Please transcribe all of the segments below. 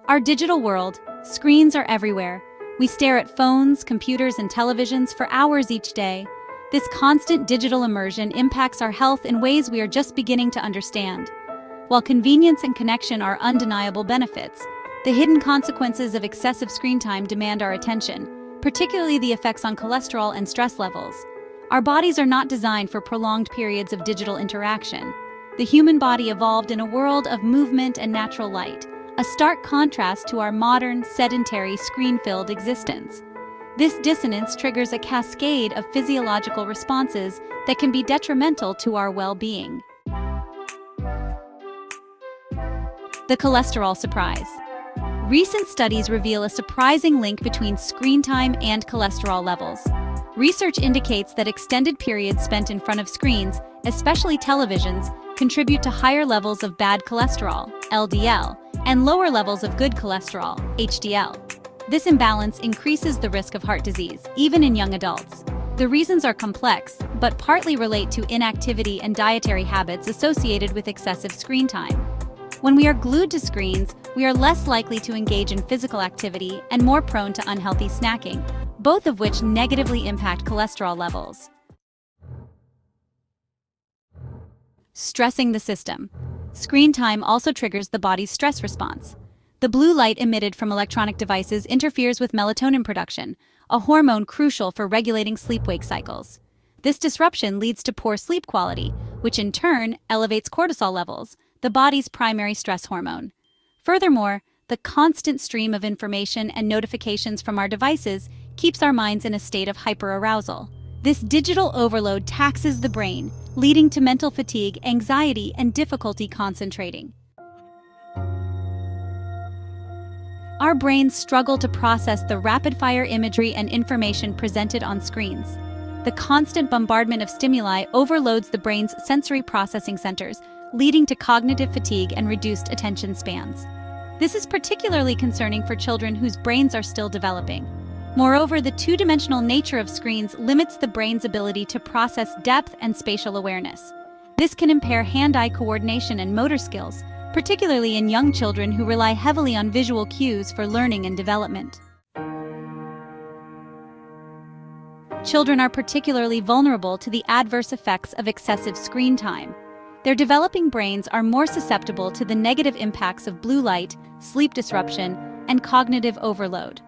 Our digital world, screens are everywhere. We stare at phones, computers, and televisions for hours each day. This constant digital immersion impacts our health in ways we are just beginning to understand. While convenience and connection are undeniable benefits, the hidden consequences of excessive screen time demand our attention, particularly the effects on cholesterol and stress levels. Our bodies are not designed for prolonged periods of digital interaction. The human body evolved in a world of movement and natural light, a stark contrast to our modern, sedentary, screen-filled existence. This dissonance triggers a cascade of physiological responses that can be detrimental to our well-being. The cholesterol surprise. Recent studies reveal a surprising link between screen time and cholesterol levels. Research indicates that extended periods spent in front of screens, especially televisions, contribute to higher levels of bad cholesterol, LDL, and lower levels of good cholesterol, HDL. This imbalance increases the risk of heart disease, even in young adults. The reasons are complex, but partly relate to inactivity and dietary habits associated with excessive screen time. When we are glued to screens, we are less likely to engage in physical activity and more prone to unhealthy snacking, both of which negatively impact cholesterol levels. Stressing the system. Screen time also triggers the body's stress response. The blue light emitted from electronic devices interferes with melatonin production, a hormone crucial for regulating sleep-wake cycles. This disruption leads to poor sleep quality, which in turn elevates cortisol levels, the body's primary stress hormone. Furthermore, the constant stream of information and notifications from our devices keeps our minds in a state of hyperarousal. This digital overload taxes the brain, leading to mental fatigue, anxiety, and difficulty concentrating. Our brains struggle to process the rapid-fire imagery and information presented on screens. The constant bombardment of stimuli overloads the brain's sensory processing centers, leading to cognitive fatigue and reduced attention spans. This is particularly concerning for children whose brains are still developing. Moreover, the two-dimensional nature of screens limits the brain's ability to process depth and spatial awareness. This can impair hand-eye coordination and motor skills, particularly in young children who rely heavily on visual cues for learning and development. Children are particularly vulnerable to the adverse effects of excessive screen time. Their developing brains are more susceptible to the negative impacts of blue light, sleep disruption, and cognitive overload.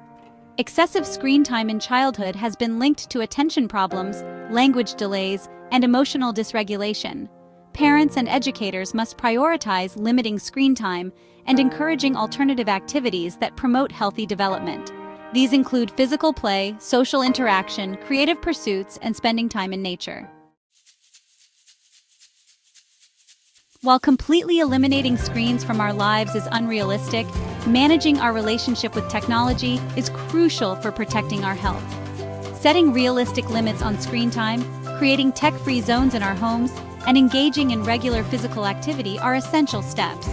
Excessive screen time in childhood has been linked to attention problems, language delays, and emotional dysregulation. Parents and educators must prioritize limiting screen time and encouraging alternative activities that promote healthy development. These include physical play, social interaction, creative pursuits, and spending time in nature. While completely eliminating screens from our lives is unrealistic, managing our relationship with technology is crucial for protecting our health. Setting realistic limits on screen time, creating tech-free zones in our homes, and engaging in regular physical activity are essential steps.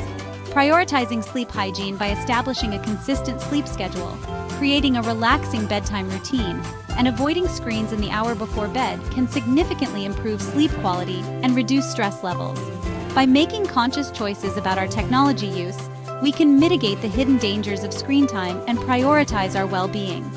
Prioritizing sleep hygiene by establishing a consistent sleep schedule, creating a relaxing bedtime routine, and avoiding screens in the hour before bed can significantly improve sleep quality and reduce stress levels. By making conscious choices about our technology use, we can mitigate the hidden dangers of screen time and prioritize our well-being.